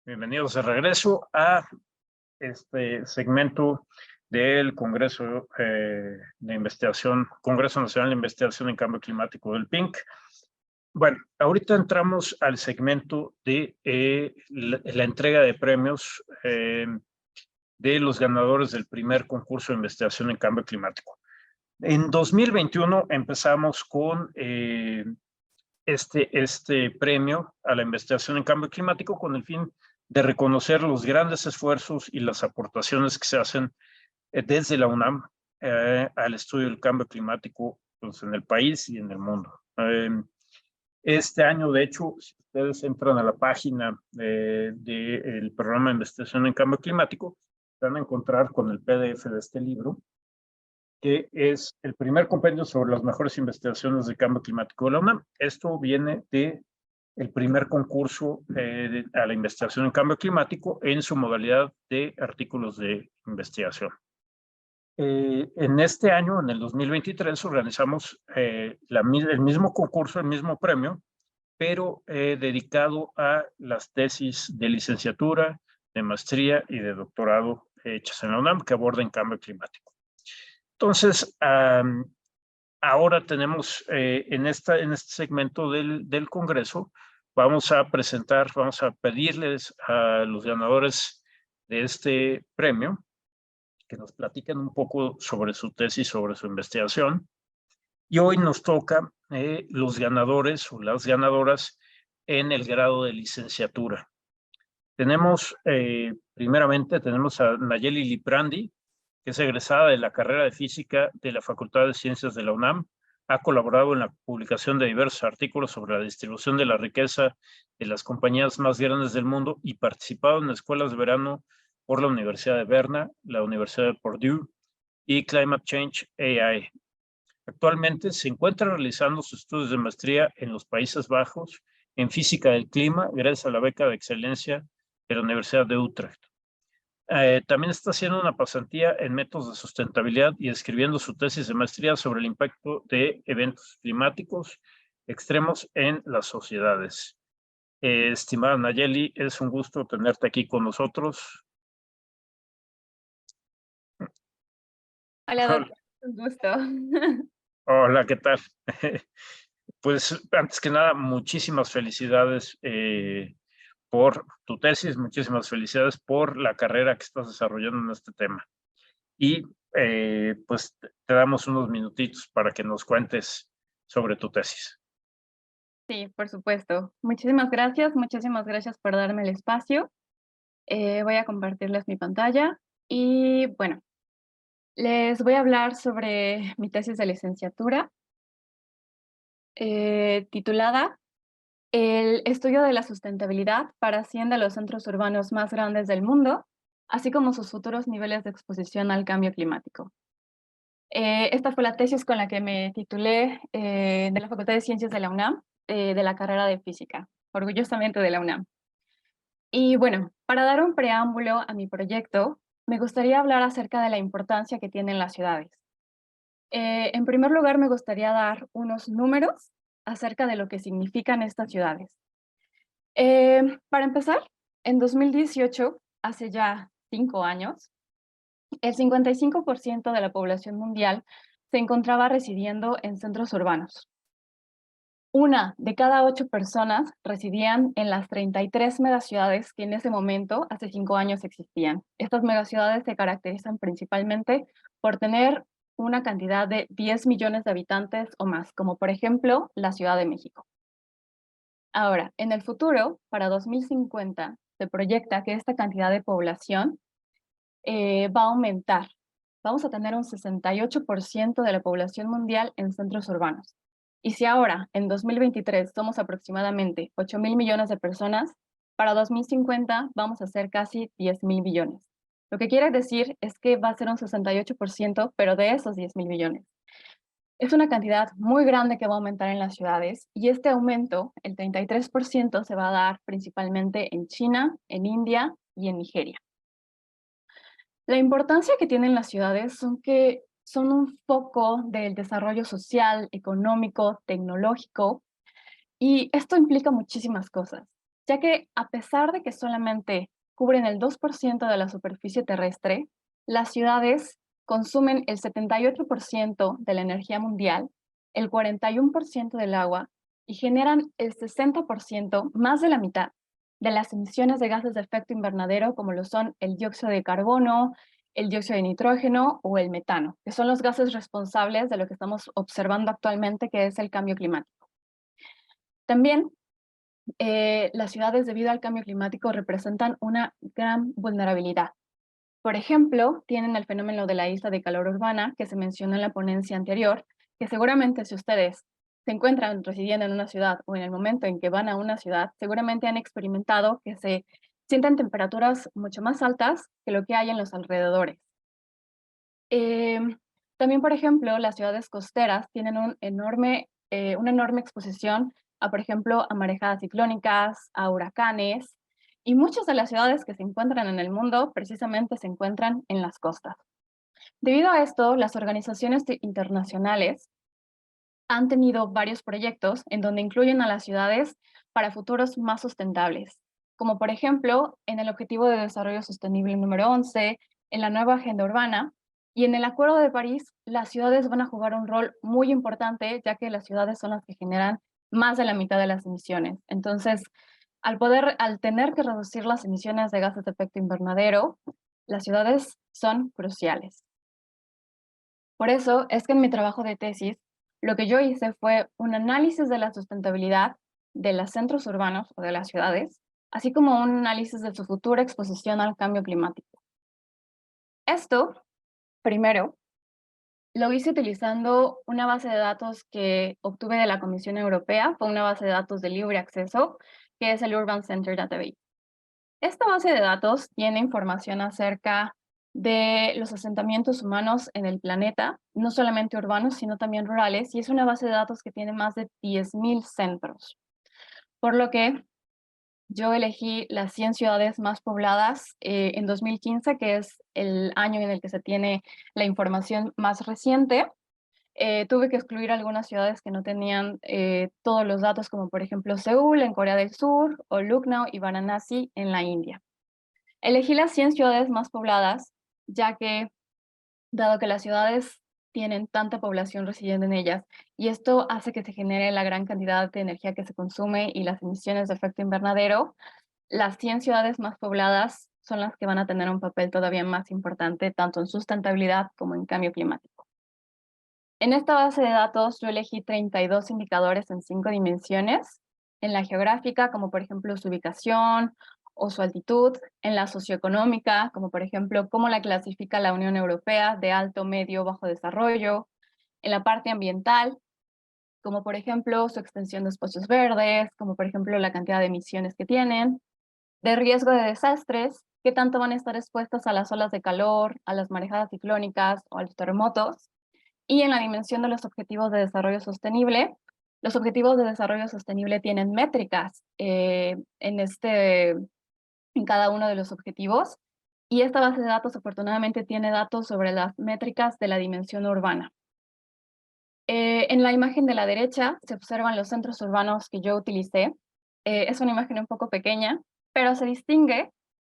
Bienvenidos de regreso a este segmento del Congreso de Investigación, Congreso Nacional de Investigación en Cambio Climático del PINC. Bueno, ahorita entramos al segmento de la entrega de premios de los ganadores del primer concurso de investigación en cambio climático. En 2021 empezamos con este premio a la investigación en cambio climático con el fin de reconocer los grandes esfuerzos y las aportaciones que se hacen desde la UNAM al estudio del cambio climático pues, en el país y en el mundo. Este año, de hecho, si ustedes entran a la página del programa de investigación en cambio climático, van a encontrar con el PDF de este libro, que es el primer compendio sobre las mejores investigaciones de cambio climático de la UNAM. Esto viene de el primer concurso a la investigación en cambio climático en su modalidad de artículos de investigación. En este año, en el 2023, organizamos el mismo concurso, el mismo premio, pero dedicado a las tesis de licenciatura, de maestría y de doctorado hechas en la UNAM que aborden cambio climático. Entonces, ahora tenemos en este segmento del Congreso, vamos a pedirles a los ganadores de este premio que nos platiquen un poco sobre su tesis, sobre su investigación. Y hoy nos toca los ganadores o las ganadoras en el grado de licenciatura. Primeramente, tenemos a Nayeli Liprandi, que es egresada de la carrera de Física de la Facultad de Ciencias de la UNAM. Ha colaborado en la publicación de diversos artículos sobre la distribución de la riqueza de las compañías más grandes del mundo y participado en escuelas de verano por la Universidad de Berna, la Universidad de Purdue y Climate Change AI. Actualmente se encuentra realizando sus estudios de maestría en los Países Bajos en Física del Clima, gracias a la beca de excelencia de la Universidad de Utrecht. También está haciendo una pasantía en métodos de sustentabilidad y escribiendo su tesis de maestría sobre el impacto de eventos climáticos extremos en las sociedades. Estimada Nayeli, es un gusto tenerte aquí con nosotros. Hola, doctor. Un gusto. Hola, ¿qué tal? Pues antes que nada, muchísimas felicidades por tu tesis, muchísimas felicidades por la carrera que estás desarrollando en este tema. Y pues te damos unos minutitos para que nos cuentes sobre tu tesis. Sí, por supuesto. Muchísimas gracias por darme el espacio. Voy a compartirles mi pantalla y bueno, les voy a hablar sobre mi tesis de licenciatura titulada El estudio de la sustentabilidad para 100 de los centros urbanos más grandes del mundo, así como sus futuros niveles de exposición al cambio climático. Esta fue la tesis con la que me titulé de la Facultad de Ciencias de la UNAM, de la carrera de Física, orgullosamente de la UNAM. Y bueno, para dar un preámbulo a mi proyecto, me gustaría hablar acerca de la importancia que tienen las ciudades. En primer lugar, me gustaría dar unos números acerca de lo que significan estas ciudades. Para empezar, en 2018, hace ya 5 años, el 55% de la población mundial se encontraba residiendo en centros urbanos. 1 de cada 8 personas residían en las 33 megaciudades que en ese momento, hace 5 años, existían. Estas megaciudades se caracterizan principalmente por tener una cantidad de 10 millones de habitantes o más, como por ejemplo la Ciudad de México. Ahora, en el futuro, para 2050, se proyecta que esta cantidad de población va a aumentar. Vamos a tener un 68% de la población mundial en centros urbanos. Y si ahora, en 2023, somos aproximadamente 8.000 millones de personas, para 2050 vamos a ser casi 10.000 billones. Lo que quiere decir es que va a ser un 68%, pero de esos 10.000 billones. Es una cantidad muy grande que va a aumentar en las ciudades y este aumento, el 33%, se va a dar principalmente en China, en India y en Nigeria. La importancia que tienen las ciudades son que son un foco del desarrollo social, económico, tecnológico, y esto implica muchísimas cosas, ya que a pesar de que solamente cubren el 2% de la superficie terrestre, las ciudades consumen el 78% de la energía mundial, el 41% del agua y generan el 60%, más de la mitad, de las emisiones de gases de efecto invernadero, como lo son el dióxido de carbono, el dióxido de nitrógeno o el metano, que son los gases responsables de lo que estamos observando actualmente, que es el cambio climático. También las ciudades, debido al cambio climático, representan una gran vulnerabilidad. Por ejemplo, tienen el fenómeno de la isla de calor urbana, que se mencionó en la ponencia anterior, que seguramente si ustedes se encuentran residiendo en una ciudad o en el momento en que van a una ciudad, seguramente han experimentado que se sienten temperaturas mucho más altas que lo que hay en los alrededores. También, por ejemplo, las ciudades costeras tienen una enorme exposición a, por ejemplo, a marejadas ciclónicas, a huracanes, y muchas de las ciudades que se encuentran en el mundo precisamente se encuentran en las costas. Debido a esto, las organizaciones internacionales han tenido varios proyectos en donde incluyen a las ciudades para futuros más sustentables, como por ejemplo en el Objetivo de Desarrollo Sostenible número 11, en la nueva Agenda Urbana, y en el Acuerdo de París, las ciudades van a jugar un rol muy importante, ya que las ciudades son las que generan más de la mitad de las emisiones. Entonces, al tener que reducir las emisiones de gases de efecto invernadero, las ciudades son cruciales. Por eso es que en mi trabajo de tesis, lo que yo hice fue un análisis de la sustentabilidad de los centros urbanos o de las ciudades, así como un análisis de su futura exposición al cambio climático. Esto, primero, lo hice utilizando una base de datos que obtuve de la Comisión Europea, fue una base de datos de libre acceso, que es el Urban Center Database. Esta base de datos tiene información acerca de los asentamientos humanos en el planeta, no solamente urbanos, sino también rurales, y es una base de datos que tiene más de 10.000 centros. Por lo que yo elegí las 100 ciudades más pobladas en 2015, que es el año en el que se tiene la información más reciente. Tuve que excluir algunas ciudades que no tenían todos los datos, como por ejemplo Seúl en Corea del Sur o Lucknow y Varanasi en la India. Elegí las 100 ciudades más pobladas, ya que, dado que las ciudades tienen tanta población residiendo en ellas, y esto hace que se genere la gran cantidad de energía que se consume y las emisiones de efecto invernadero, las 100 ciudades más pobladas son las que van a tener un papel todavía más importante, tanto en sustentabilidad como en cambio climático. En esta base de datos yo elegí 32 indicadores en 5 dimensiones, en la geográfica, como por ejemplo su ubicación o su altitud, en la socioeconómica, como por ejemplo cómo la clasifica la Unión Europea de alto, medio, bajo desarrollo, en la parte ambiental, como por ejemplo su extensión de espacios verdes, como por ejemplo la cantidad de emisiones que tienen, de riesgo de desastres, qué tanto van a estar expuestas a las olas de calor, a las marejadas ciclónicas o a los terremotos, y en la dimensión de los objetivos de desarrollo sostenible. Los objetivos de desarrollo sostenible tienen métricas en cada uno de los objetivos, y esta base de datos afortunadamente tiene datos sobre las métricas de la dimensión urbana. En la imagen de la derecha se observan los centros urbanos que yo utilicé. Es una imagen un poco pequeña, pero se distingue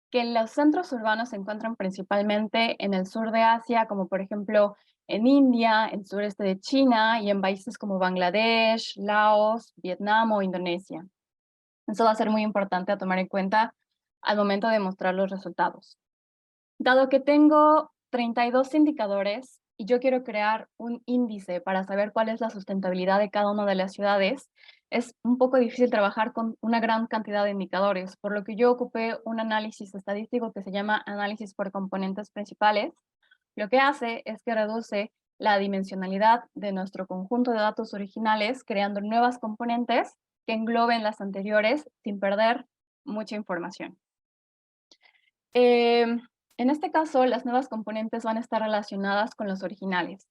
que los centros urbanos se encuentran principalmente en el sur de Asia, como por ejemplo en India, en el sureste de China y en países como Bangladesh, Laos, Vietnam o Indonesia. Eso va a ser muy importante a tomar en cuenta al momento de mostrar los resultados. Dado que tengo 32 indicadores y yo quiero crear un índice para saber cuál es la sustentabilidad de cada una de las ciudades, es un poco difícil trabajar con una gran cantidad de indicadores, por lo que yo ocupé un análisis estadístico que se llama análisis por componentes principales. Lo que hace es que reduce la dimensionalidad de nuestro conjunto de datos originales, creando nuevas componentes que engloben las anteriores sin perder mucha información. En este caso, las nuevas componentes van a estar relacionadas con los originales.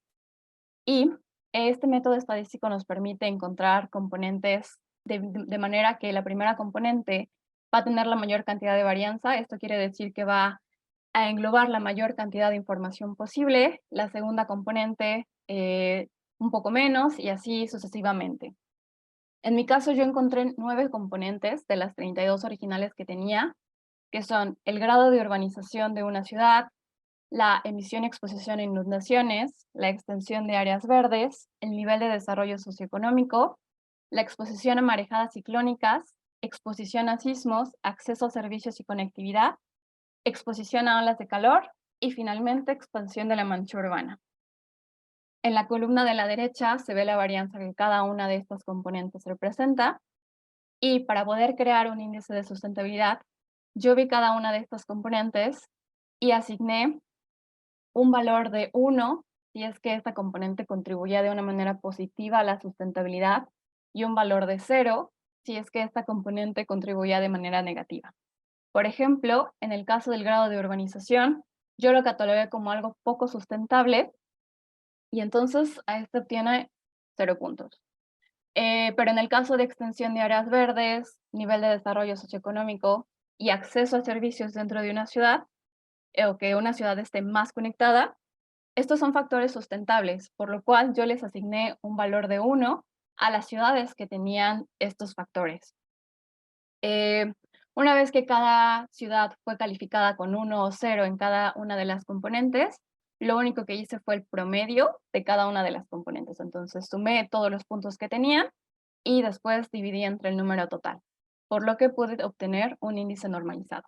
Y este método estadístico nos permite encontrar componentes de manera que la primera componente va a tener la mayor cantidad de varianza. Esto quiere decir que va a englobar la mayor cantidad de información posible, la segunda componente un poco menos y así sucesivamente. En mi caso, yo encontré 9 componentes de las 32 originales que tenía, que son el grado de urbanización de una ciudad, la emisión y exposición a inundaciones, la extensión de áreas verdes, el nivel de desarrollo socioeconómico, la exposición a marejadas ciclónicas, exposición a sismos, acceso a servicios y conectividad, exposición a olas de calor y finalmente expansión de la mancha urbana. En la columna de la derecha se ve la varianza que cada una de estas componentes representa y para poder crear un índice de sustentabilidad, yo vi cada una de estas componentes y asigné un valor de 1 si es que esta componente contribuía de una manera positiva a la sustentabilidad y un valor de 0 si es que esta componente contribuía de manera negativa. Por ejemplo, en el caso del grado de urbanización, yo lo catalogué como algo poco sustentable y entonces a este obtiene 0 puntos. Pero en el caso de extensión de áreas verdes, nivel de desarrollo socioeconómico y acceso a servicios dentro de una ciudad, o que una ciudad esté más conectada, estos son factores sustentables, por lo cual yo les asigné un valor de 1 a las ciudades que tenían estos factores. Una vez que cada ciudad fue calificada con 1 o 0 en cada una de las componentes, lo único que hice fue el promedio de cada una de las componentes. Entonces sumé todos los puntos que tenía y después dividí entre el número total, por lo que pude obtener un índice normalizado.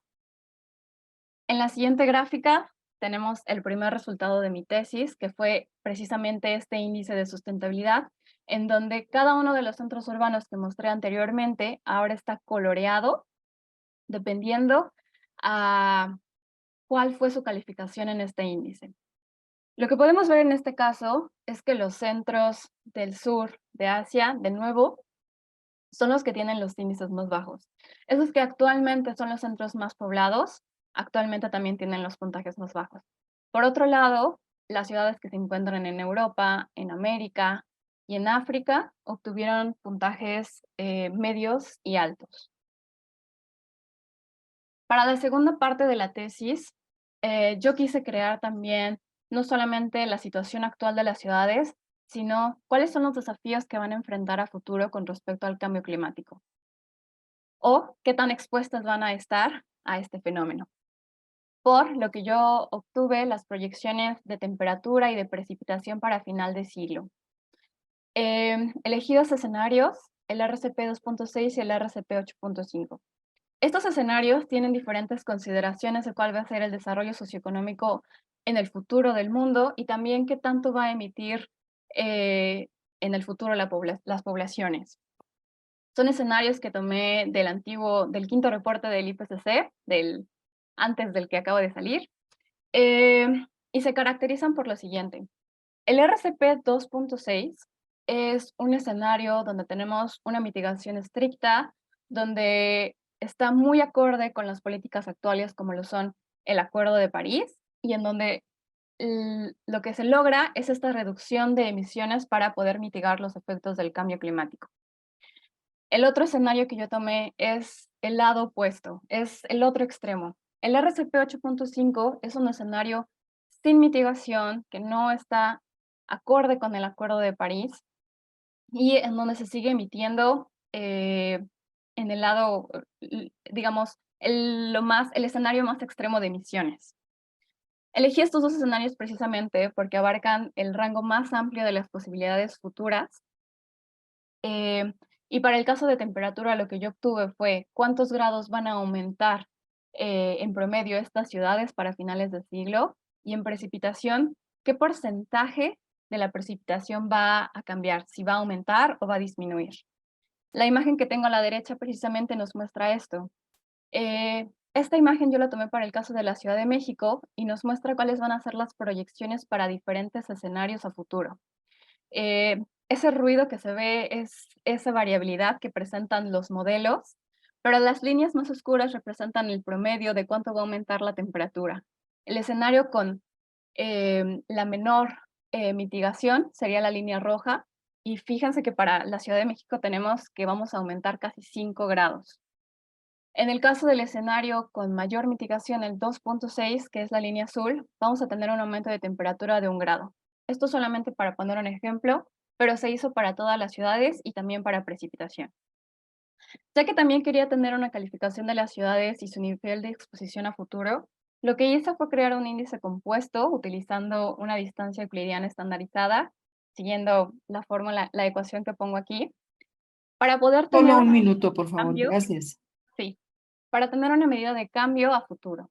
En la siguiente gráfica tenemos el primer resultado de mi tesis, que fue precisamente este índice de sustentabilidad, en donde cada uno de los centros urbanos que mostré anteriormente ahora está coloreado, dependiendo a cuál fue su calificación en este índice. Lo que podemos ver en este caso es que los centros del sur de Asia, de nuevo, son los que tienen los índices más bajos. Esos que actualmente son los centros más poblados, actualmente también tienen los puntajes más bajos. Por otro lado, las ciudades que se encuentran en Europa, en América y en África obtuvieron puntajes medios y altos. Para la segunda parte de la tesis, yo quise crear también no solamente la situación actual de las ciudades, sino cuáles son los desafíos que van a enfrentar a futuro con respecto al cambio climático o qué tan expuestas van a estar a este fenómeno. Por lo que yo obtuve las proyecciones de temperatura y de precipitación para final de siglo. Elegí 2 escenarios, el RCP 2.6 y el RCP 8.5. Estos escenarios tienen diferentes consideraciones de cuál va a ser el desarrollo socioeconómico en el futuro del mundo y también qué tanto va a emitir en el futuro las poblaciones. Son escenarios que tomé del quinto reporte del IPCC, antes del que acabo de salir, y se caracterizan por lo siguiente. El RCP 2.6 es un escenario donde tenemos una mitigación estricta, donde está muy acorde con las políticas actuales como lo son el Acuerdo de París y en donde lo que se logra es esta reducción de emisiones para poder mitigar los efectos del cambio climático. El otro escenario que yo tomé es el lado opuesto, es el otro extremo. El RCP 8.5 es un escenario sin mitigación, que no está acorde con el Acuerdo de París y en donde se sigue emitiendo en el lado, digamos, el escenario más extremo de emisiones. Elegí estos 2 escenarios precisamente porque abarcan el rango más amplio de las posibilidades futuras. Y para el caso de temperatura, lo que yo obtuve fue cuántos grados van a aumentar en promedio estas ciudades para finales de siglo, y en precipitación, qué porcentaje de la precipitación va a cambiar, si va a aumentar o va a disminuir. La imagen que tengo a la derecha precisamente nos muestra esto. Esta imagen yo la tomé para el caso de la Ciudad de México y nos muestra cuáles van a ser las proyecciones para diferentes escenarios a futuro. Ese ruido que se ve es esa variabilidad que presentan los modelos, pero las líneas más oscuras representan el promedio de cuánto va a aumentar la temperatura. El escenario con la menor mitigación sería la línea roja, y fíjense que para la Ciudad de México tenemos que vamos a aumentar casi 5 grados. En el caso del escenario con mayor mitigación, el 2.6, que es la línea azul, vamos a tener un aumento de temperatura de 1 grado. Esto solamente para poner un ejemplo, pero se hizo para todas las ciudades y también para precipitación. Ya que también quería tener una calificación de las ciudades y su nivel de exposición a futuro, lo que hice fue crear un índice compuesto utilizando una distancia euclidiana estandarizada, siguiendo la fórmula, la ecuación que pongo aquí, para poder tener Solo un una minuto, por favor. cambio, Gracias. sí, para tener una medida de cambio a futuro.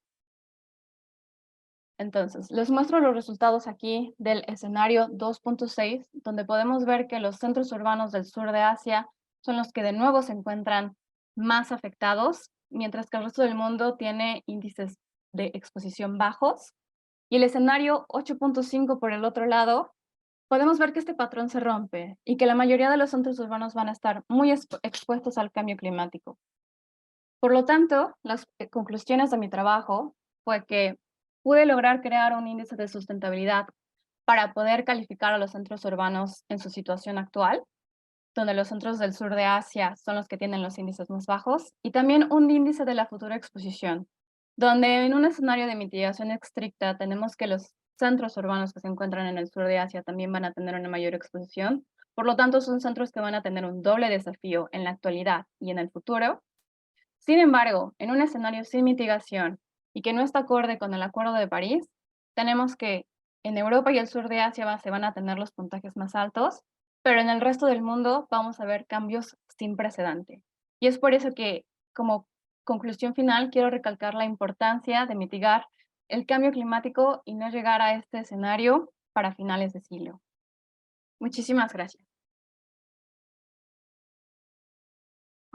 Entonces, les muestro los resultados aquí del escenario 2.6, donde podemos ver que los centros urbanos del sur de Asia son los que de nuevo se encuentran más afectados, mientras que el resto del mundo tiene índices de exposición bajos. Y el escenario 8.5 por el otro lado, podemos ver que este patrón se rompe y que la mayoría de los centros urbanos van a estar muy expuestos al cambio climático. Por lo tanto, las conclusiones de mi trabajo fue que pude lograr crear un índice de sustentabilidad para poder calificar a los centros urbanos en su situación actual, donde los centros del sur de Asia son los que tienen los índices más bajos, y también un índice de la futura exposición, donde en un escenario de mitigación estricta tenemos que los centros urbanos que se encuentran en el sur de Asia también van a tener una mayor exposición. Por lo tanto, son centros que van a tener un doble desafío en la actualidad y en el futuro. Sin embargo, en un escenario sin mitigación y que no está acorde con el Acuerdo de París, tenemos que en Europa y el sur de Asia se van a tener los puntajes más altos, pero en el resto del mundo vamos a ver cambios sin precedente. Y es por eso que, como conclusión final, quiero recalcar la importancia de mitigar el cambio climático y no llegar a este escenario para finales de siglo. Muchísimas gracias.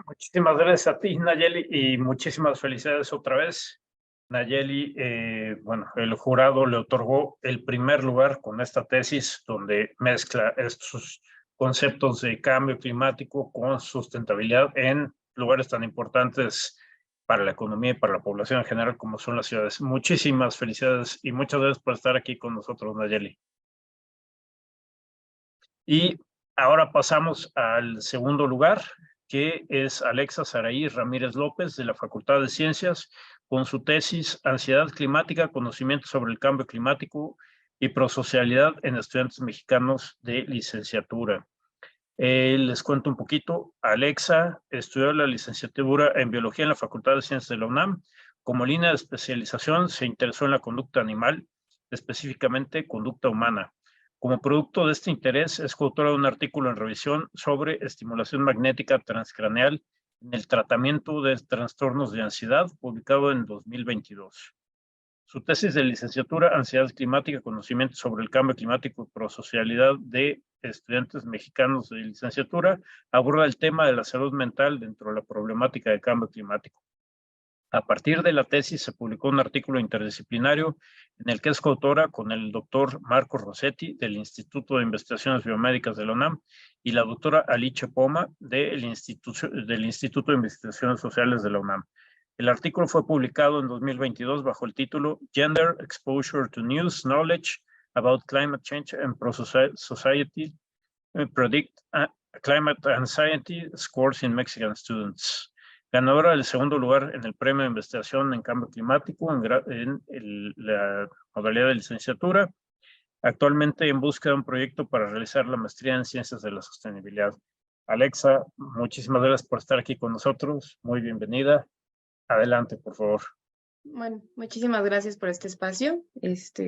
Muchísimas gracias a ti, Nayeli, y muchísimas felicidades otra vez. Nayeli, bueno, el jurado le otorgó el primer lugar con esta tesis donde mezcla estos conceptos de cambio climático con sustentabilidad en lugares tan importantes para la economía y para la población en general como son las ciudades. Muchísimas felicidades y muchas gracias por estar aquí con nosotros, Nayeli. Y ahora pasamos al segundo lugar, que es Alexa Saraí Ramírez López, de la Facultad de Ciencias, con su tesis Ansiedad climática, conocimiento sobre el cambio climático y prosocialidad en estudiantes mexicanos de licenciatura. Les cuento un poquito. Alexa estudió la licenciatura en Biología en la Facultad de Ciencias de la UNAM. Como línea de especialización se interesó en la conducta animal, específicamente conducta humana. Como producto de este interés, es coautora de un artículo en revisión sobre estimulación magnética transcraneal en el tratamiento de trastornos de ansiedad, publicado en 2022. Su tesis de licenciatura, Ansiedad climática, conocimiento sobre el cambio climático y prosocialidad de estudiantes mexicanos de licenciatura, aborda el tema de la salud mental dentro de la problemática del cambio climático. A partir de la tesis se publicó un artículo interdisciplinario en el que es coautora con el doctor Marco Rossetti del Instituto de Investigaciones Biomédicas de la UNAM y la doctora Alicia Poma del Instituto de Investigaciones Sociales de la UNAM. El artículo fue publicado en 2022 bajo el título Gender Exposure to News Knowledge about Climate Change and Pro-Society Predict Climate Anxiety Scores in Mexican Students. Ganadora del segundo lugar en el Premio de Investigación en Cambio Climático en la modalidad de licenciatura, actualmente en busca de un proyecto para realizar la maestría en Ciencias de la Sostenibilidad. Alexa, muchísimas gracias por estar aquí con nosotros. Muy bienvenida. Adelante, por favor. Bueno, muchísimas gracias por este espacio.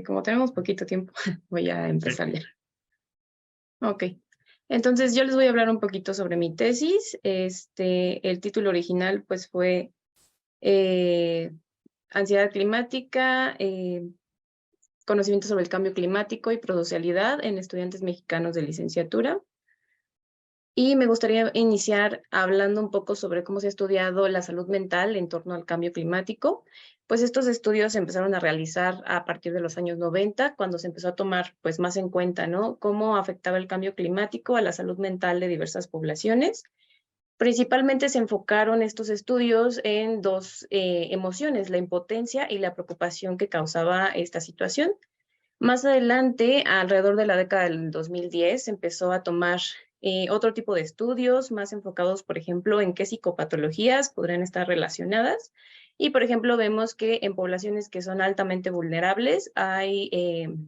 Como tenemos poquito tiempo, voy a empezar ya. Ok. Entonces, yo les voy a hablar un poquito sobre mi tesis. El título original, pues, fue Ansiedad climática, conocimiento sobre el cambio climático y prosocialidad en estudiantes mexicanos de licenciatura. Y me gustaría iniciar hablando un poco sobre cómo se ha estudiado la salud mental en torno al cambio climático. Pues estos estudios se empezaron a realizar a partir de los años 90, cuando se empezó a tomar pues más en cuenta, ¿no?, cómo afectaba el cambio climático a la salud mental de diversas poblaciones. Principalmente se enfocaron estos estudios en dos emociones, la impotencia y la preocupación que causaba esta situación. Más adelante, alrededor de la década del 2010, se empezó a tomar otro tipo de estudios más enfocados, por ejemplo, en qué psicopatologías podrían estar relacionadas Y, por ejemplo, vemos que en poblaciones que son altamente vulnerables hay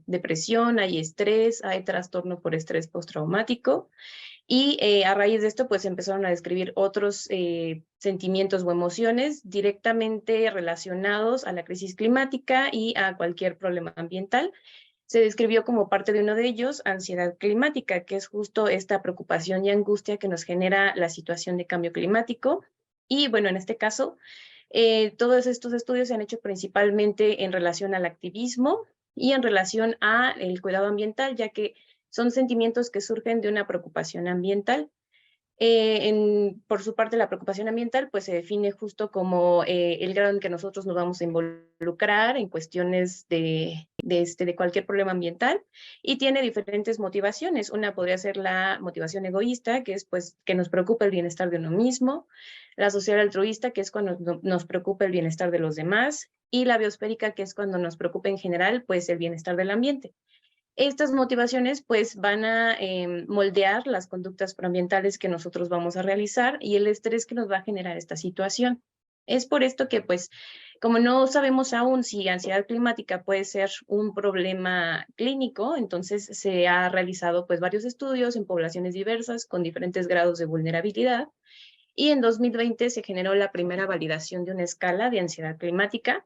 depresión, hay estrés, hay trastorno por estrés postraumático. Y a raíz de esto, pues empezaron a describir otros sentimientos o emociones directamente relacionados a la crisis climática y a cualquier problema ambiental. Se describió como parte de uno de ellos ansiedad climática, que es justo esta preocupación y angustia que nos genera la situación de cambio climático. Y bueno, en este caso, todos estos estudios se han hecho principalmente en relación al activismo y en relación al cuidado ambiental, ya que son sentimientos que surgen de una preocupación ambiental. Por su parte, la preocupación ambiental pues se define justo como el grado en que nosotros nos vamos a involucrar en cuestiones de cualquier problema ambiental, y tiene diferentes motivaciones. Una podría ser la motivación egoísta, que es pues que nos preocupa el bienestar de uno mismo; la social altruista, que es cuando nos preocupa el bienestar de los demás; y la biosférica, que es cuando nos preocupa en general pues el bienestar del ambiente. Estas motivaciones pues van a moldear las conductas proambientales que nosotros vamos a realizar y el estrés que nos va a generar esta situación. Es por esto que pues como no sabemos aún si ansiedad climática puede ser un problema clínico, entonces se ha realizado pues varios estudios en poblaciones diversas con diferentes grados de vulnerabilidad, y en 2020 se generó la primera validación de una escala de ansiedad climática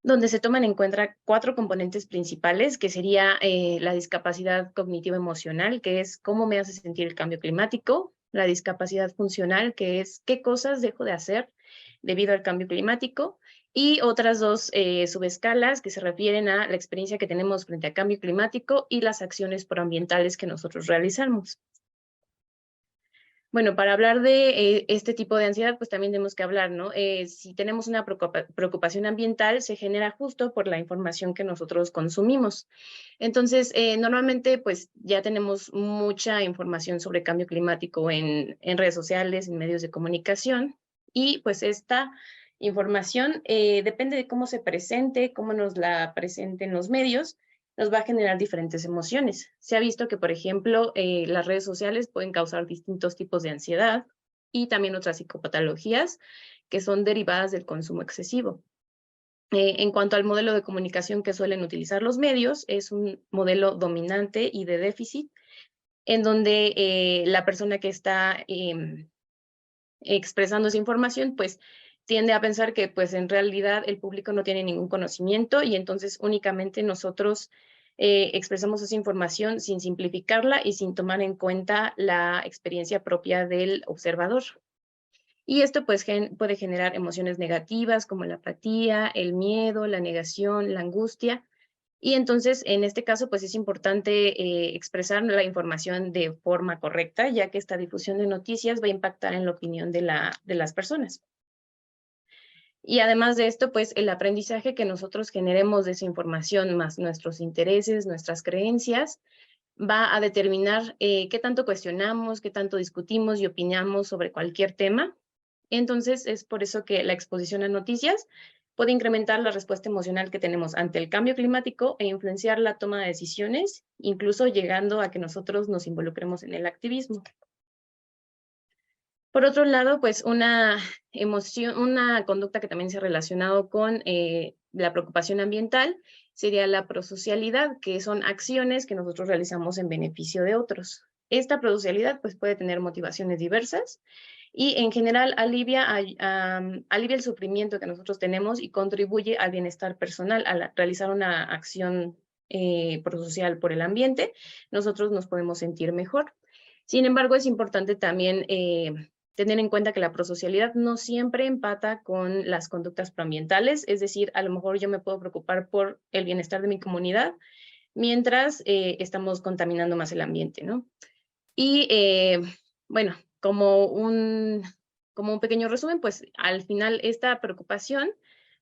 donde se toman en cuenta 4 componentes principales, que sería la discapacidad cognitivo-emocional, que es cómo me hace sentir el cambio climático; la discapacidad funcional, que es qué cosas dejo de hacer debido al cambio climático; y otras 2 subescalas que se refieren a la experiencia que tenemos frente al cambio climático y las acciones proambientales que nosotros realizamos. Bueno, para hablar de este tipo de ansiedad, pues también tenemos que hablar, ¿no? Si tenemos una preocupación ambiental, se genera justo por la información que nosotros consumimos. Entonces, normalmente, pues ya tenemos mucha información sobre cambio climático en redes sociales, en medios de comunicación, y pues esta información depende de cómo se presente, cómo nos la presenten los medios, nos va a generar diferentes emociones. Se ha visto que, por ejemplo, las redes sociales pueden causar distintos tipos de ansiedad y también otras psicopatologías que son derivadas del consumo excesivo. En cuanto al modelo de comunicación que suelen utilizar los medios, es un modelo dominante y de déficit, en donde la persona que está expresando esa información, pues tiende a pensar que pues en realidad el público no tiene ningún conocimiento, y entonces únicamente nosotros expresamos esa información sin simplificarla y sin tomar en cuenta la experiencia propia del observador. Y esto pues puede generar emociones negativas como la apatía, el miedo, la negación, la angustia. Y entonces, en este caso, pues es importante expresar la información de forma correcta, ya que esta difusión de noticias va a impactar en la opinión de las personas. Y además de esto, pues el aprendizaje que nosotros generemos de esa información, más nuestros intereses, nuestras creencias, va a determinar qué tanto cuestionamos, qué tanto discutimos y opinamos sobre cualquier tema. Entonces, es por eso que la exposición a noticias puede incrementar la respuesta emocional que tenemos ante el cambio climático e influenciar la toma de decisiones, incluso llegando a que nosotros nos involucremos en el activismo. Por otro lado, pues una conducta que también se ha relacionado con la preocupación ambiental sería la prosocialidad, que son acciones que nosotros realizamos en beneficio de otros. Esta prosocialidad pues puede tener motivaciones diversas y en general alivia el sufrimiento que nosotros tenemos y contribuye al bienestar personal. Al realizar una acción prosocial por el ambiente, nosotros nos podemos sentir mejor. Sin embargo, es importante también tener en cuenta que la prosocialidad no siempre empata con las conductas proambientales, es decir, a lo mejor yo me puedo preocupar por el bienestar de mi comunidad mientras estamos contaminando más el ambiente, ¿no? Y bueno, como un pequeño resumen, pues al final esta preocupación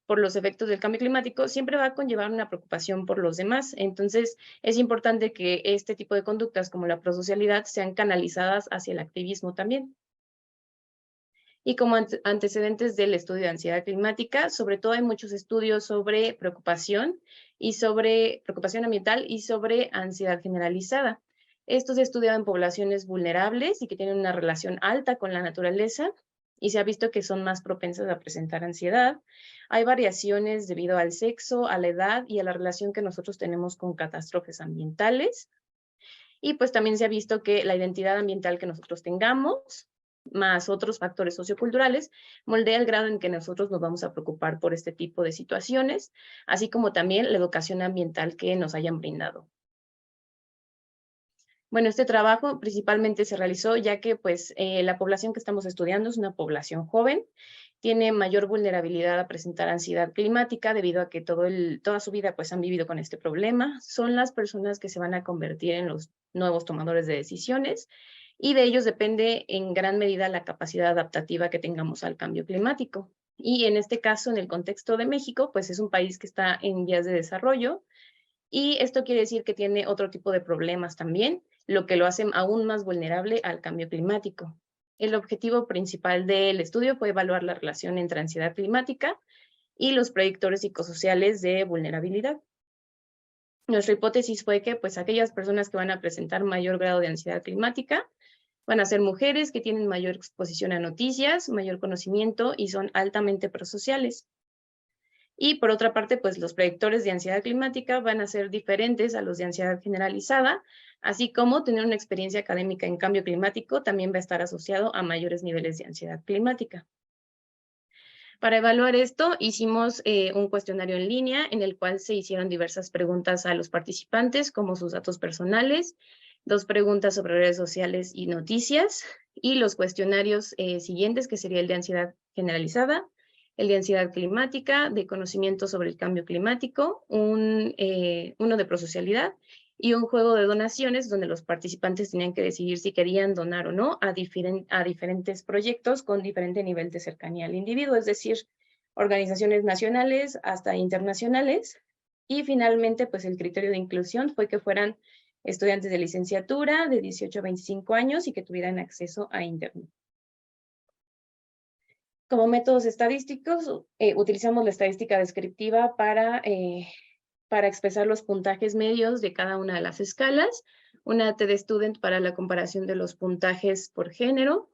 por los efectos del cambio climático siempre va a conllevar una preocupación por los demás. Entonces, es importante que este tipo de conductas como la prosocialidad sean canalizadas hacia el activismo también. Y como antecedentes del estudio de ansiedad climática, sobre todo hay muchos estudios sobre preocupación ambiental y sobre ansiedad generalizada. Esto se ha estudiado en poblaciones vulnerables y que tienen una relación alta con la naturaleza, y se ha visto que son más propensas a presentar ansiedad. Hay variaciones debido al sexo, a la edad y a la relación que nosotros tenemos con catástrofes ambientales. Y pues también se ha visto que la identidad ambiental que nosotros tengamos, más otros factores socioculturales, moldea el grado en que nosotros nos vamos a preocupar por este tipo de situaciones, así como también la educación ambiental que nos hayan brindado. Bueno, este trabajo principalmente se realizó ya que pues, la población que estamos estudiando es una población joven, tiene mayor vulnerabilidad a presentar ansiedad climática debido a que toda su vida pues, han vivido con este problema. Son las personas que se van a convertir en los nuevos tomadores de decisiones y de ellos depende en gran medida la capacidad adaptativa que tengamos al cambio climático. Y en este caso, en el contexto de México, pues es un país que está en vías de desarrollo, y esto quiere decir que tiene otro tipo de problemas también, lo que lo hace aún más vulnerable al cambio climático. El objetivo principal del estudio fue evaluar la relación entre ansiedad climática y los predictores psicosociales de vulnerabilidad. Nuestra hipótesis fue que pues, aquellas personas que van a presentar mayor grado de ansiedad climática van a ser mujeres que tienen mayor exposición a noticias, mayor conocimiento y son altamente prosociales. Y por otra parte, pues los predictores de ansiedad climática van a ser diferentes a los de ansiedad generalizada, así como tener una experiencia académica en cambio climático también va a estar asociado a mayores niveles de ansiedad climática. Para evaluar esto, hicimos un cuestionario en línea en el cual se hicieron diversas preguntas a los participantes, como sus datos personales, 2 preguntas sobre redes sociales y noticias, y los cuestionarios siguientes, que sería el de ansiedad generalizada, el de ansiedad climática, de conocimiento sobre el cambio climático, uno de prosocialidad, y un juego de donaciones donde los participantes tenían que decidir si querían donar o no a diferentes proyectos con diferente nivel de cercanía al individuo, es decir, organizaciones nacionales hasta internacionales. Y finalmente, pues el criterio de inclusión fue que fueran estudiantes de licenciatura de 18 a 25 años y que tuvieran acceso a Internet. Como métodos estadísticos, utilizamos la estadística descriptiva para expresar los puntajes medios de cada una de las escalas, una TD-Student para la comparación de los puntajes por género,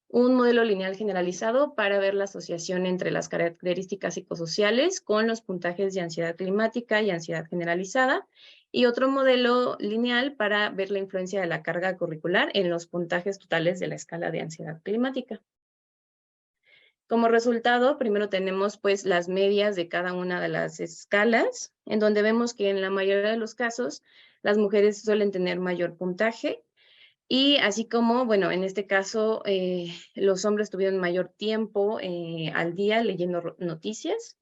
un modelo lineal generalizado para ver la asociación entre las características psicosociales con los puntajes de ansiedad climática y ansiedad generalizada, y otro modelo lineal para ver la influencia de la carga curricular en los puntajes totales de la escala de ansiedad climática. Como resultado, primero tenemos pues las medias de cada una de las escalas, en donde vemos que en la mayoría de los casos las mujeres suelen tener mayor puntaje, y así como, bueno, en este caso los hombres tuvieron mayor tiempo al día leyendo noticias.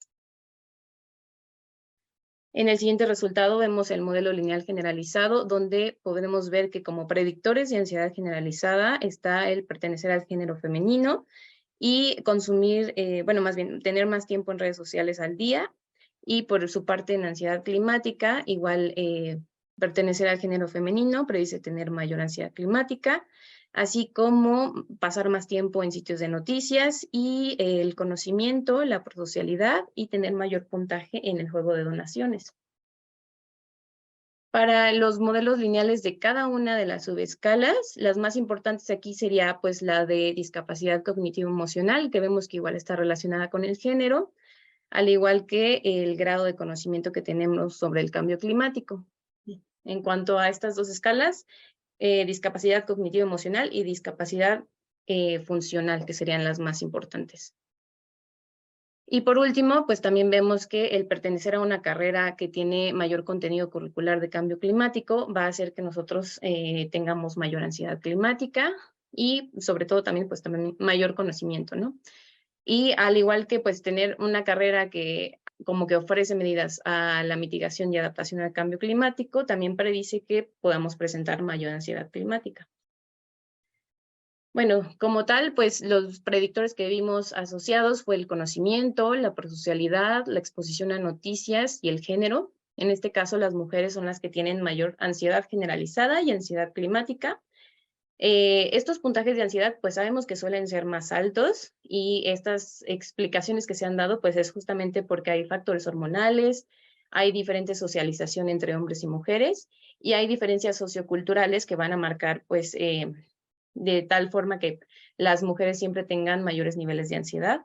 En el siguiente resultado vemos el modelo lineal generalizado, donde podemos ver que como predictores de ansiedad generalizada está el pertenecer al género femenino, y consumir, bueno, más bien, tener más tiempo en redes sociales al día, y por su parte en ansiedad climática, igual pertenecer al género femenino predice tener mayor ansiedad climática, así como pasar más tiempo en sitios de noticias y el conocimiento, la prosocialidad y tener mayor puntaje en el juego de donaciones. Para los modelos lineales de cada una de las subescalas, las más importantes aquí sería pues la de discapacidad cognitivo-emocional, que vemos que igual está relacionada con el género, al igual que el grado de conocimiento que tenemos sobre el cambio climático. En cuanto a estas dos escalas, discapacidad cognitivo-emocional y discapacidad funcional, que serían las más importantes. Y por último, pues también vemos que el pertenecer a una carrera que tiene mayor contenido curricular de cambio climático va a hacer que nosotros tengamos mayor ansiedad climática y sobre todo también, pues también mayor conocimiento, ¿no? Y al igual que pues tener una carrera que como que ofrece medidas a la mitigación y adaptación al cambio climático, también predice que podamos presentar mayor ansiedad climática. Bueno, como tal, pues los predictores que vimos asociados fue el conocimiento, la prosocialidad, la exposición a noticias y el género. En este caso, las mujeres son las que tienen mayor ansiedad generalizada y ansiedad climática. Estos puntajes de ansiedad, pues sabemos que suelen ser más altos, y estas explicaciones que se han dado, pues es justamente porque hay factores hormonales, hay diferente socialización entre hombres y mujeres, y hay diferencias socioculturales que van a marcar, pues, de tal forma que las mujeres siempre tengan mayores niveles de ansiedad.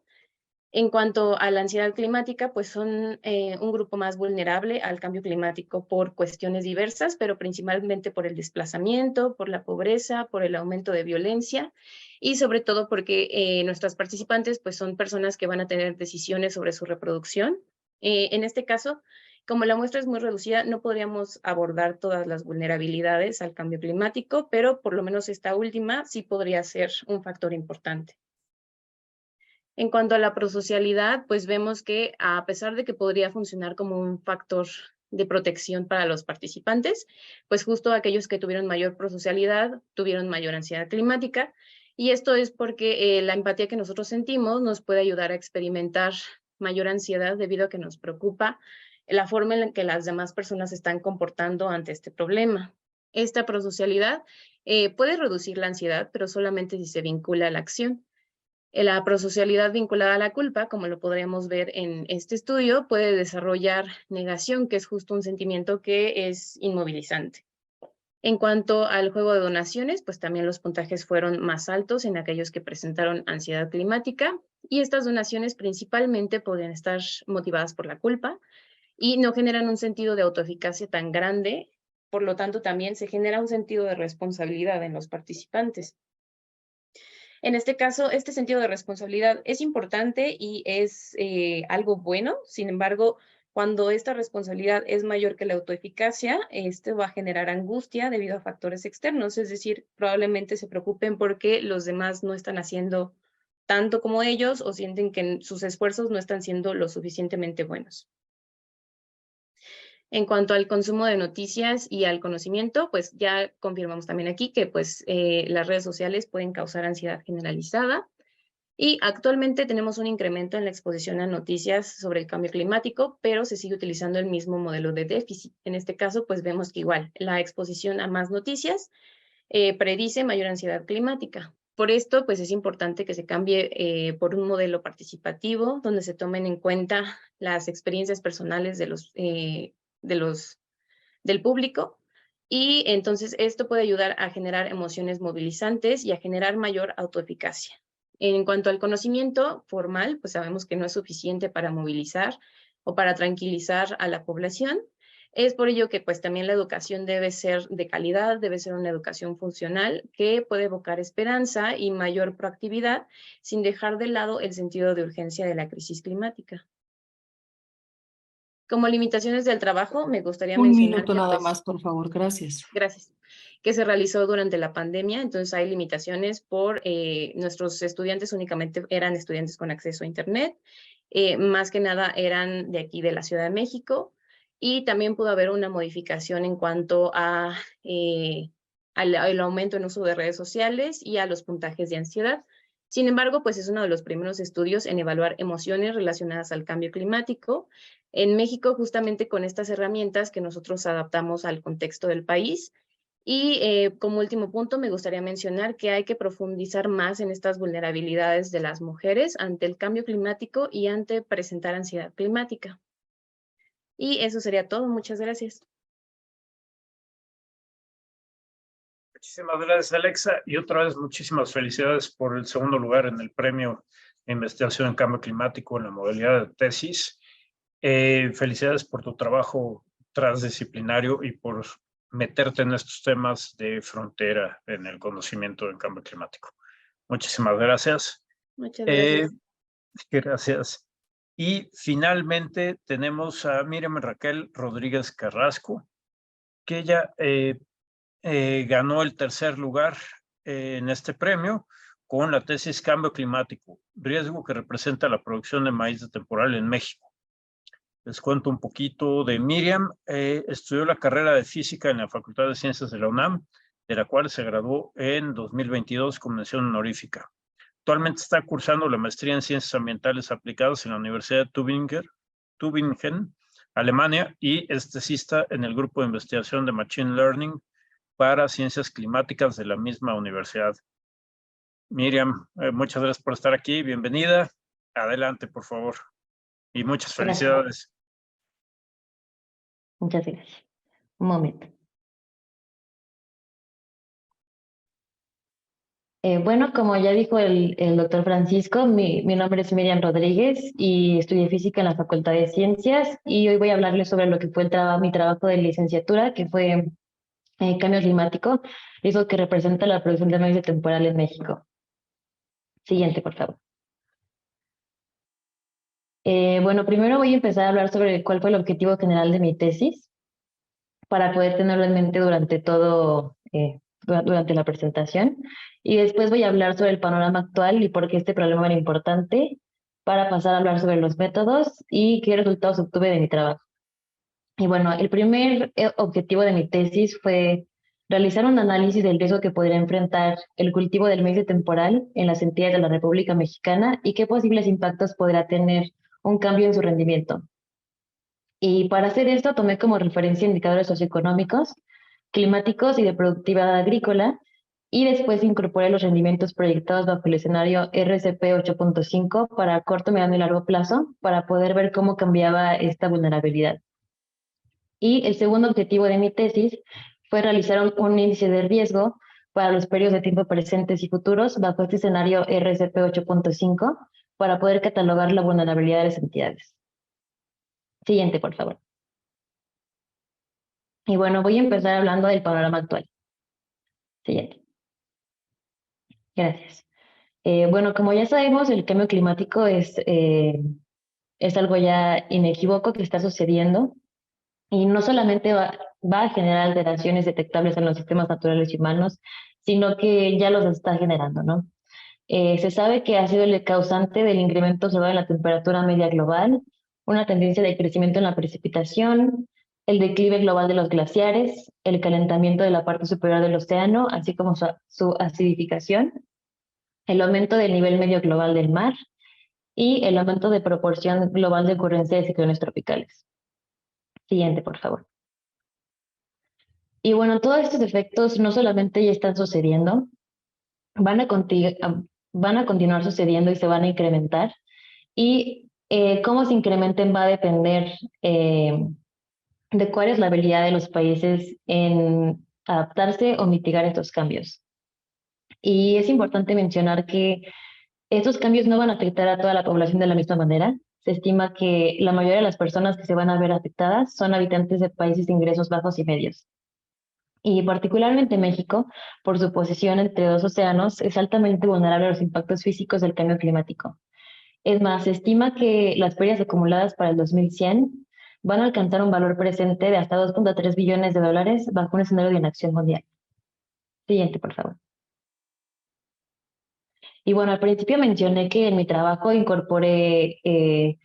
En cuanto a la ansiedad climática, pues son un grupo más vulnerable al cambio climático por cuestiones diversas, pero principalmente por el desplazamiento, por la pobreza, por el aumento de violencia y sobre todo porque nuestras participantes pues son personas que van a tener decisiones sobre su reproducción. En este caso, como la muestra es muy reducida, no podríamos abordar todas las vulnerabilidades al cambio climático, pero por lo menos esta última sí podría ser un factor importante. En cuanto a la prosocialidad, pues vemos que a pesar de que podría funcionar como un factor de protección para los participantes, pues justo aquellos que tuvieron mayor prosocialidad tuvieron mayor ansiedad climática, y esto es porque la empatía que nosotros sentimos nos puede ayudar a experimentar mayor ansiedad debido a que nos preocupa la forma en la que las demás personas se están comportando ante este problema. Esta prosocialidad puede reducir la ansiedad, pero solamente si se vincula a la acción. La prosocialidad vinculada a la culpa, como lo podríamos ver en este estudio, puede desarrollar negación, que es justo un sentimiento que es inmovilizante. En cuanto al juego de donaciones, pues también los puntajes fueron más altos en aquellos que presentaron ansiedad climática, y estas donaciones principalmente podrían estar motivadas por la culpa y no generan un sentido de autoeficacia tan grande, por lo tanto también se genera un sentido de responsabilidad en los participantes. En este caso, este sentido de responsabilidad es importante y es algo bueno. Sin embargo, cuando esta responsabilidad es mayor que la autoeficacia, este va a generar angustia debido a factores externos. Es decir, probablemente se preocupen porque los demás no están haciendo tanto como ellos o sienten que sus esfuerzos no están siendo lo suficientemente buenos. En cuanto al consumo de noticias y al conocimiento, pues ya confirmamos también aquí que pues, las redes sociales pueden causar ansiedad generalizada, y actualmente tenemos un incremento en la exposición a noticias sobre el cambio climático, pero se sigue utilizando el mismo modelo de déficit. En este caso, pues vemos que igual la exposición a más noticias predice mayor ansiedad climática. Por esto, pues es importante que se cambie por un modelo participativo, donde se tomen en cuenta las experiencias personales del público, y entonces esto puede ayudar a generar emociones movilizantes y a generar mayor autoeficacia. En cuanto al conocimiento formal, pues sabemos que no es suficiente para movilizar o para tranquilizar a la población. Es por ello que pues también la educación debe ser de calidad, debe ser una educación funcional que puede evocar esperanza y mayor proactividad sin dejar de lado el sentido de urgencia de la crisis climática. Como limitaciones del trabajo, me gustaría Un mencionar minuto que nada pues, más, por favor, gracias. gracias, que se realizó durante la pandemia, entonces hay limitaciones por nuestros estudiantes únicamente eran estudiantes con acceso a internet, más que nada eran de aquí de la Ciudad de México, y también pudo haber una modificación en cuanto a al aumento en uso de redes sociales y a los puntajes de ansiedad. Sin embargo, pues es uno de los primeros estudios en evaluar emociones relacionadas al cambio climático en México, justamente con estas herramientas que nosotros adaptamos al contexto del país. Y como último punto, me gustaría mencionar que hay que profundizar más en estas vulnerabilidades de las mujeres ante el cambio climático y ante presentar ansiedad climática. Y eso sería todo. Muchas gracias. Muchísimas gracias, Alexa. Y otra vez, muchísimas felicidades por el segundo lugar en el premio de investigación en cambio climático en la modalidad de tesis. Felicidades por tu trabajo transdisciplinario y por meterte en estos temas de frontera en el conocimiento del cambio climático. Muchísimas gracias. Muchas gracias. Gracias. Y finalmente tenemos a Miriam Raquel Rodríguez Carrasco, que ella ganó el tercer lugar en este premio con la tesis Cambio Climático, riesgo que representa la producción de maíz de temporal en México. Les cuento un poquito de Miriam. Estudió la carrera de física en la Facultad de Ciencias de la UNAM, de la cual se graduó en 2022 con mención honorífica. Actualmente está cursando la maestría en Ciencias Ambientales Aplicadas en la Universidad de Tübingen, Alemania, y es tesista en el grupo de investigación de Machine Learning para Ciencias Climáticas de la misma universidad. Miriam, muchas gracias por estar aquí. Bienvenida. Adelante, por favor. Y muchas felicidades. Gracias. Muchas gracias. Un momento. Bueno, como ya dijo el doctor Francisco, mi nombre es Miriam Rodríguez y estudié física en la Facultad de Ciencias y hoy voy a hablarles sobre lo que fue mi trabajo de licenciatura, que fue cambio climático, eso que representa la producción de maíz temporal en México. Siguiente, por favor. Bueno, primero voy a empezar a hablar sobre cuál fue el objetivo general de mi tesis para poder tenerlo en mente durante durante la presentación. Y después voy a hablar sobre el panorama actual y por qué este problema era importante para pasar a hablar sobre los métodos y qué resultados obtuve de mi trabajo. Y bueno, el primer objetivo de mi tesis fue realizar un análisis del riesgo que podría enfrentar el cultivo del maíz temporal en las entidades de la República Mexicana y qué posibles impactos podrá tener un cambio en su rendimiento. Y para hacer esto tomé como referencia indicadores socioeconómicos, climáticos y de productividad agrícola, y después incorporé los rendimientos proyectados bajo el escenario RCP 8.5 para corto, mediano y largo plazo, para poder ver cómo cambiaba esta vulnerabilidad. Y el segundo objetivo de mi tesis fue realizar un índice de riesgo para los periodos de tiempo presentes y futuros bajo este escenario RCP 8.5 para poder catalogar la vulnerabilidad de las entidades. Siguiente, por favor. Y bueno, voy a empezar hablando del panorama actual. Siguiente. Gracias. Bueno, como ya sabemos, el cambio climático es algo ya inequívoco que está sucediendo y no solamente va a generar alteraciones detectables en los sistemas naturales y humanos, sino que ya los está generando, ¿no? Se sabe que ha sido el causante del incremento observado en la temperatura media global, una tendencia de crecimiento en la precipitación, el declive global de los glaciares, el calentamiento de la parte superior del océano, así como su acidificación, el aumento del nivel medio global del mar y el aumento de proporción global de ocurrencia de ciclones tropicales. Siguiente, por favor. Y bueno, todos estos efectos no solamente ya están sucediendo, van a continuar sucediendo y se van a incrementar. Y cómo se incrementen va a depender de cuál es la habilidad de los países en adaptarse o mitigar estos cambios. Y es importante mencionar que estos cambios no van a afectar a toda la población de la misma manera. Se estima que la mayoría de las personas que se van a ver afectadas son habitantes de países de ingresos bajos y medios. Y particularmente México, por su posición entre dos océanos, es altamente vulnerable a los impactos físicos del cambio climático. Es más, se estima que las pérdidas acumuladas para el 2100 van a alcanzar un valor presente de hasta 2.3 billones de dólares bajo un escenario de inacción mundial. Siguiente, por favor. Y bueno, al principio mencioné que en mi trabajo incorporé el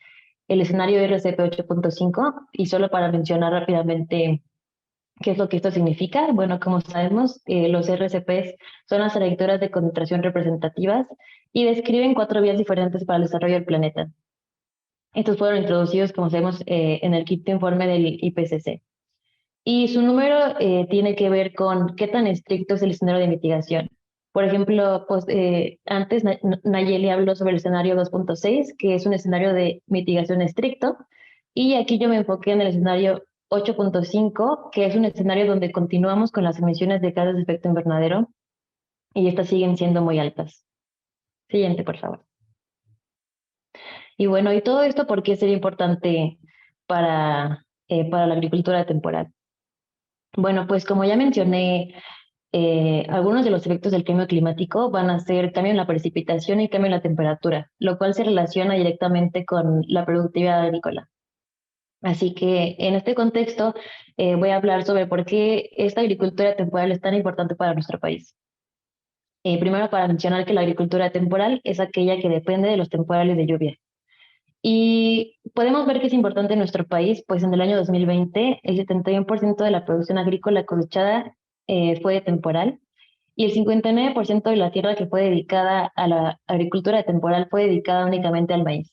escenario RCP 8.5 y solo para mencionar rápidamente qué es lo que esto significa. Bueno, como sabemos, los RCPs son las trayectorias de concentración representativas y describen 4 vías diferentes para el desarrollo del planeta. Estos fueron introducidos, como sabemos, en el quinto informe del IPCC. Y su número tiene que ver con qué tan estricto es el escenario de mitigación. Por ejemplo, pues, antes Nayeli habló sobre el escenario 2.6, que es un escenario de mitigación estricto, y aquí yo me enfoqué en el escenario 8.5, que es un escenario donde continuamos con las emisiones de gases de efecto invernadero, y estas siguen siendo muy altas. Siguiente, por favor. Y bueno, y todo esto, ¿por qué sería importante para la agricultura temporal? Bueno, pues como ya mencioné, algunos de los efectos del cambio climático van a ser cambio en la precipitación y cambio en la temperatura, lo cual se relaciona directamente con la productividad agrícola. Así que en este contexto voy a hablar sobre por qué esta agricultura temporal es tan importante para nuestro país. Primero, para mencionar que la agricultura temporal es aquella que depende de los temporales de lluvia. Y podemos ver que es importante en nuestro país, pues en el año 2020 el 71% de la producción agrícola cosechada fue temporal y el 59% de la tierra que fue dedicada a la agricultura temporal fue dedicada únicamente al maíz,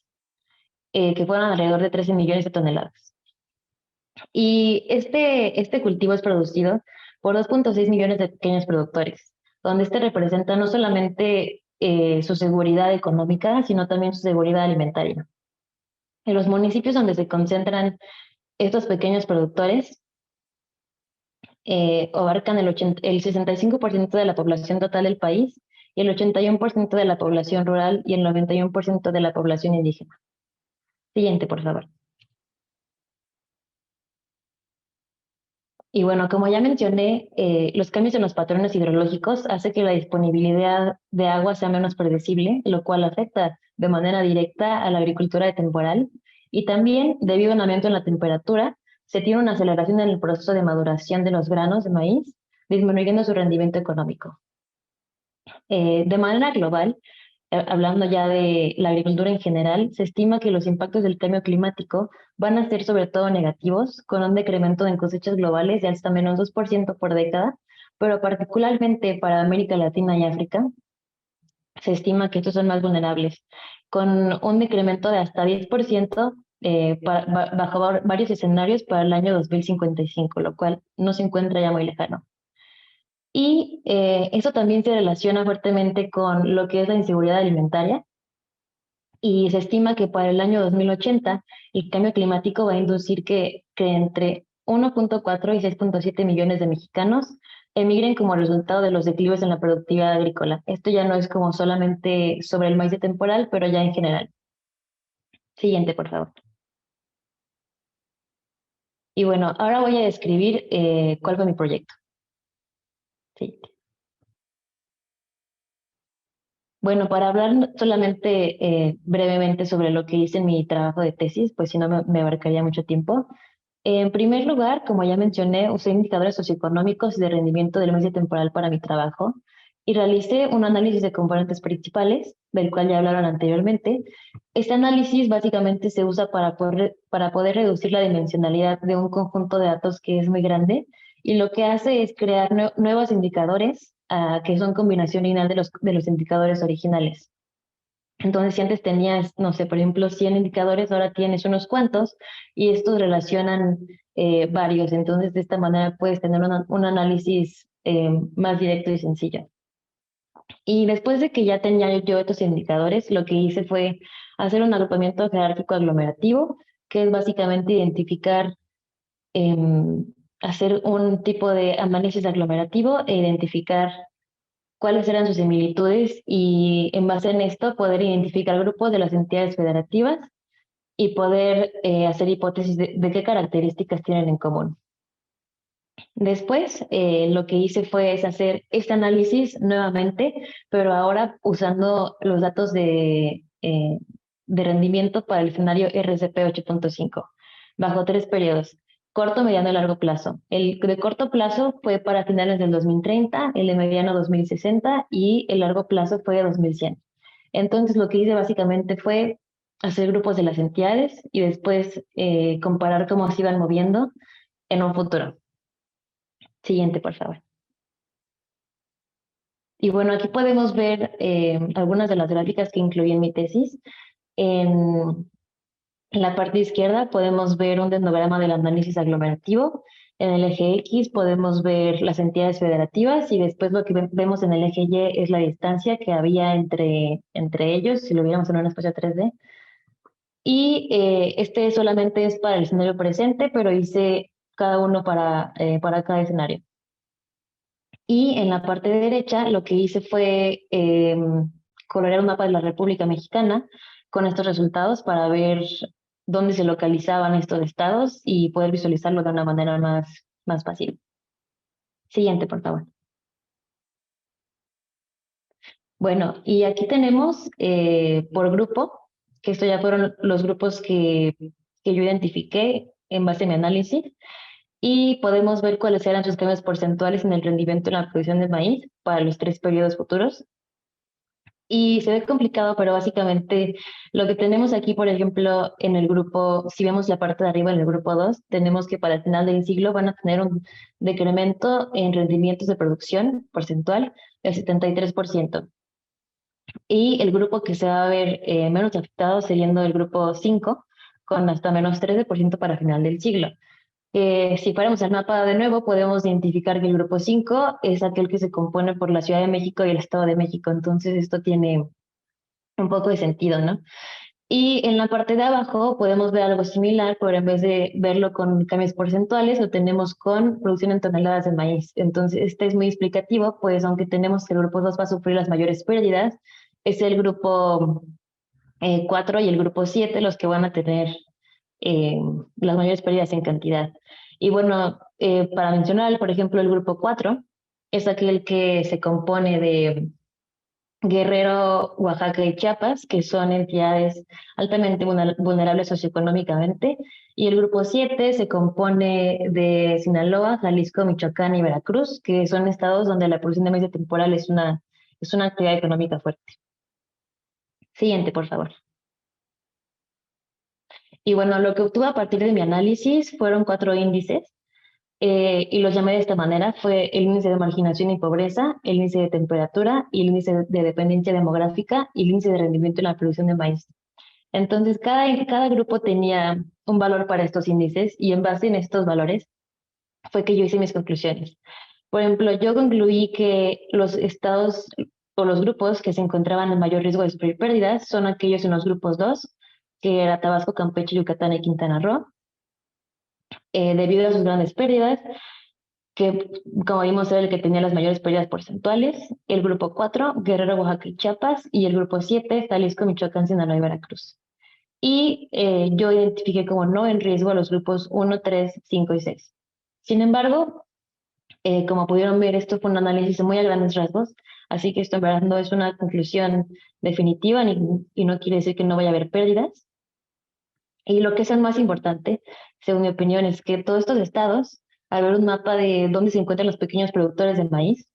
que fueron alrededor de 13 millones de toneladas. Y este cultivo es producido por 2.6 millones de pequeños productores, donde este representa no solamente su seguridad económica, sino también su seguridad alimentaria. En los municipios donde se concentran estos pequeños productores, abarcan el 65% de la población total del país y el 81% de la población rural y el 91% de la población indígena. Siguiente, por favor. Y bueno, como ya mencioné, los cambios en los patrones hidrológicos hacen que la disponibilidad de agua sea menos predecible, lo cual afecta de manera directa a la agricultura de temporal. Y también, debido a un aumento en la temperatura, se tiene una aceleración en el proceso de maduración de los granos de maíz, disminuyendo su rendimiento económico. De manera global, hablando ya de la agricultura en general, se estima que los impactos del cambio climático van a ser sobre todo negativos, con un decremento en cosechas globales de hasta menos 2% por década, pero particularmente para América Latina y África, se estima que estos son más vulnerables, con un decremento de hasta 10% bajo varios escenarios para el año 2055, lo cual no se encuentra ya muy lejano. Y eso también se relaciona fuertemente con lo que es la inseguridad alimentaria. Y se estima que para el año 2080 el cambio climático va a inducir que entre 1.4 y 6.7 millones de mexicanos emigren como resultado de los declives en la productividad agrícola. Esto ya no es como solamente sobre el maíz de temporal, pero ya en general. Siguiente, por favor. Y bueno, ahora voy a describir cuál fue mi proyecto. Sí. Bueno, para hablar solamente brevemente sobre lo que hice en mi trabajo de tesis, pues si no me abarcaría mucho tiempo. En primer lugar, como ya mencioné, usé indicadores socioeconómicos y de rendimiento del medio temporal para mi trabajo y realicé un análisis de componentes principales, del cual ya hablaron anteriormente. Este análisis básicamente se usa para poder reducir la dimensionalidad de un conjunto de datos que es muy grande y lo que hace es crear nuevos indicadores que son combinación lineal de los indicadores originales. Entonces, si antes tenías, no sé, por ejemplo, 100 indicadores, ahora tienes unos cuantos y estos relacionan varios. Entonces, de esta manera puedes tener un análisis más directo y sencillo. Y después de que ya tenía yo estos indicadores, lo que hice fue hacer un agrupamiento jerárquico aglomerativo, que es básicamente identificar, hacer un tipo de análisis aglomerativo e identificar cuáles eran sus similitudes y en base en esto poder identificar grupos de las entidades federativas y poder hacer hipótesis de qué características tienen en común. Después, lo que hice fue hacer este análisis nuevamente, pero ahora usando los datos de rendimiento para el escenario RCP 8.5, bajo 3 periodos: corto, mediano y largo plazo. El de corto plazo fue para finales del 2030, el de mediano 2060 y el largo plazo fue 2100. Entonces, lo que hice básicamente fue hacer grupos de las entidades y después comparar cómo se iban moviendo en un futuro. Siguiente, por favor. Y bueno, aquí podemos ver algunas de las gráficas que incluí en mi tesis. En la parte izquierda podemos ver un dendrograma del análisis aglomerativo. En el eje X podemos ver las entidades federativas y después lo que vemos en el eje Y es la distancia que había entre ellos, si lo viéramos en un espacio 3D. Y este solamente es para el escenario presente, pero hice cada uno para cada escenario. Y en la parte derecha lo que hice fue colorear un mapa de la República Mexicana con estos resultados para ver dónde se localizaban estos estados y poder visualizarlo de una manera más fácil. Siguiente, por favor. Bueno, y aquí tenemos por grupo, que estos ya fueron los grupos que yo identifiqué en base a mi análisis. Y podemos ver cuáles eran sus cambios porcentuales en el rendimiento en la producción de maíz para los 3 periodos futuros. Y se ve complicado, pero básicamente lo que tenemos aquí, por ejemplo, en el grupo, si vemos la parte de arriba en el grupo 2, tenemos que para el final del siglo van a tener un decremento en rendimientos de producción porcentual del 73%. Y el grupo que se va a ver menos afectado sería el grupo 5, con hasta menos 13% para final del siglo. Si fuéramos al mapa de nuevo, podemos identificar que el grupo 5 es aquel que se compone por la Ciudad de México y el Estado de México. Entonces, esto tiene un poco de sentido, ¿no? Y en la parte de abajo podemos ver algo similar, pero en vez de verlo con cambios porcentuales, lo tenemos con producción en toneladas de maíz. Entonces, este es muy explicativo, pues aunque tenemos que el grupo 2 va a sufrir las mayores pérdidas, es el grupo 4 y el grupo 7 los que van a tener las mayores pérdidas en cantidad. Y bueno, para mencionar, por ejemplo, el grupo 4 es aquel que se compone de Guerrero, Oaxaca y Chiapas, que son entidades altamente vulnerables socioeconómicamente, y el grupo 7 se compone de Sinaloa, Jalisco, Michoacán y Veracruz, que son estados donde la producción de maíz de temporal es una actividad económica fuerte. Siguiente, por favor. Y bueno, lo que obtuve a partir de mi análisis fueron 4 índices, y los llamé de esta manera. Fue el índice de marginación y pobreza, el índice de temperatura y el índice de dependencia demográfica y el índice de rendimiento en la producción de maíz. Entonces, cada grupo tenía un valor para estos índices y en base en estos valores fue que yo hice mis conclusiones. Por ejemplo, yo concluí que los estados o los grupos que se encontraban en mayor riesgo de sufrir pérdidas son aquellos en los grupos 2, que era Tabasco, Campeche, Yucatán y Quintana Roo, debido a sus grandes pérdidas, que como vimos era el que tenía las mayores pérdidas porcentuales, el grupo 4, Guerrero, Oaxaca y Chiapas, y el grupo 7, Jalisco, Michoacán, Sinaloa y Veracruz. Y yo identifiqué como no en riesgo a los grupos 1, 3, 5 y 6. Sin embargo, como pudieron ver, esto fue un análisis muy a grandes rasgos, así que esto en verdad no es una conclusión definitiva y no quiere decir que no vaya a haber pérdidas. Y lo que es el más importante, según mi opinión, es que todos estos estados, al ver un mapa de dónde se encuentran los pequeños productores de maíz,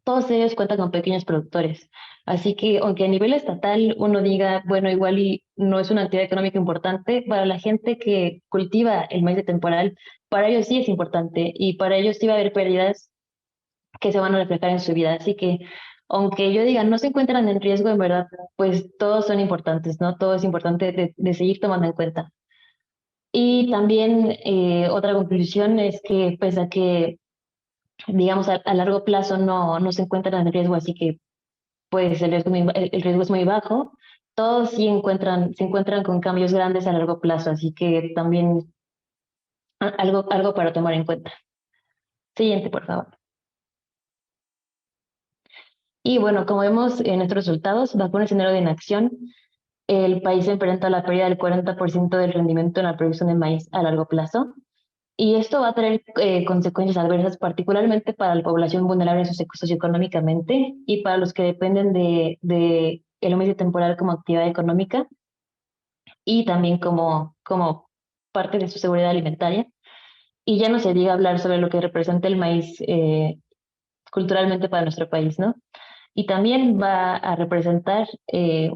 todos ellos cuentan con pequeños productores. Así que aunque a nivel estatal uno diga, bueno, igual y no es una actividad económica importante, para la gente que cultiva el maíz de temporal, para ellos sí es importante y para ellos sí va a haber pérdidas que se van a reflejar en su vida. Así que aunque yo diga no se encuentran en riesgo, en verdad, pues todos son importantes, ¿no? Todo es importante de seguir tomando en cuenta. Y también otra conclusión es que pese a que, digamos, a largo plazo no se encuentran en riesgo, así que pues el riesgo es muy bajo, todos sí se encuentran con cambios grandes a largo plazo, así que también algo para tomar en cuenta. Siguiente, por favor. Y bueno, como vemos en nuestros resultados, bajo un escenario de inacción, el país se enfrenta a la pérdida del 40% del rendimiento en la producción de maíz a largo plazo. Y esto va a traer consecuencias adversas, particularmente para la población vulnerable socioeconómicamente y para los que dependen de el maíz temporal como actividad económica y también como parte de su seguridad alimentaria. Y ya no se diga hablar sobre lo que representa el maíz culturalmente para nuestro país, ¿no? Y también va a representar eh,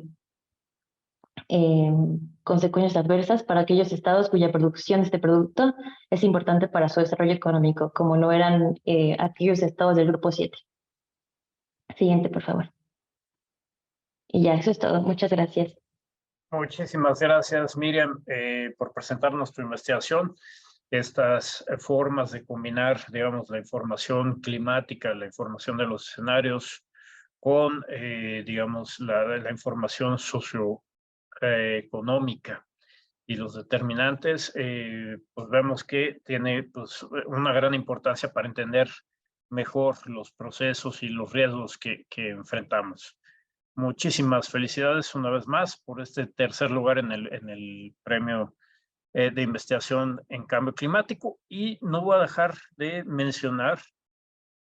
consecuencias adversas para aquellos estados cuya producción de este producto es importante para su desarrollo económico, como lo eran aquellos estados del grupo 7. Siguiente, por favor. Y ya, eso es todo. Muchas gracias. Muchísimas gracias, Miriam, por presentarnos tu investigación. Estas formas de combinar, digamos, la información climática, la información de los escenarios con, digamos, la información socioeconómica y los determinantes, pues vemos que tiene pues, una gran importancia para entender mejor los procesos y los riesgos que enfrentamos. Muchísimas felicidades una vez más por este tercer lugar en el premio de investigación en cambio climático. Y no voy a dejar de mencionar,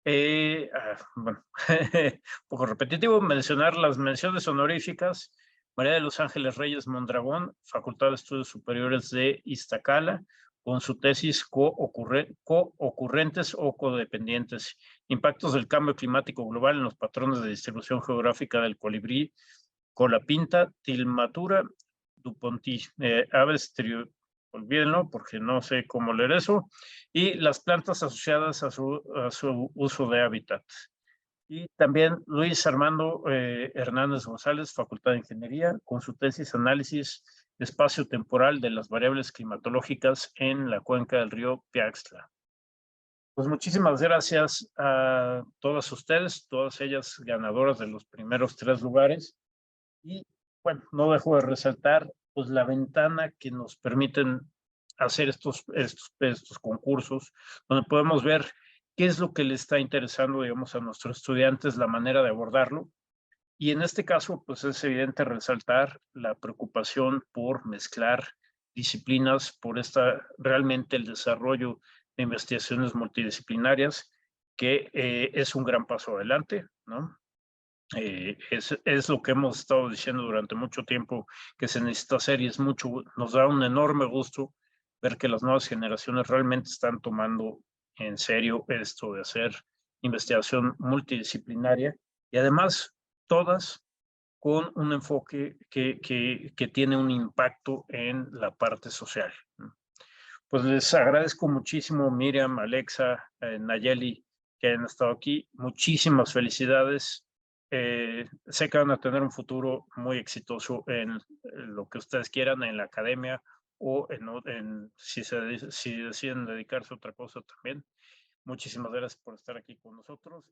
bueno, un poco repetitivo, mencionar las menciones honoríficas. María de los Ángeles Reyes Mondragón, Facultad de Estudios Superiores de Iztacala, con su tesis co-ocurrentes o codependientes, impactos del cambio climático global en los patrones de distribución geográfica del colibrí, colapinta, tilmatura, duponti, aves olvídenlo porque no sé cómo leer eso, y las plantas asociadas a su uso de hábitat. Y también Luis Armando Hernández González, Facultad de Ingeniería, con su tesis Análisis espacio-temporal de las variables climatológicas en la cuenca del río Piaxtla. Pues muchísimas gracias a todas ustedes, todas ellas ganadoras de los primeros 3 lugares. Y bueno, no dejo de resaltar pues la ventana que nos permiten hacer estos concursos, donde podemos ver qué es lo que le está interesando, digamos, a nuestros estudiantes, la manera de abordarlo. Y en este caso, pues es evidente resaltar la preocupación por mezclar disciplinas, por realmente el desarrollo de investigaciones multidisciplinarias, que es un gran paso adelante, ¿no? Es lo que hemos estado diciendo durante mucho tiempo que se necesita hacer, y nos da un enorme gusto ver que las nuevas generaciones realmente están tomando en serio esto de hacer investigación multidisciplinaria, y además todas con un enfoque que tiene un impacto en la parte social. Pues les agradezco muchísimo, Miriam, Alexa, Nayeli, que hayan estado aquí. Muchísimas felicidades. Sé que van a tener un futuro muy exitoso en lo que ustedes quieran, en la academia o si deciden dedicarse a otra cosa también. Muchísimas gracias por estar aquí con nosotros.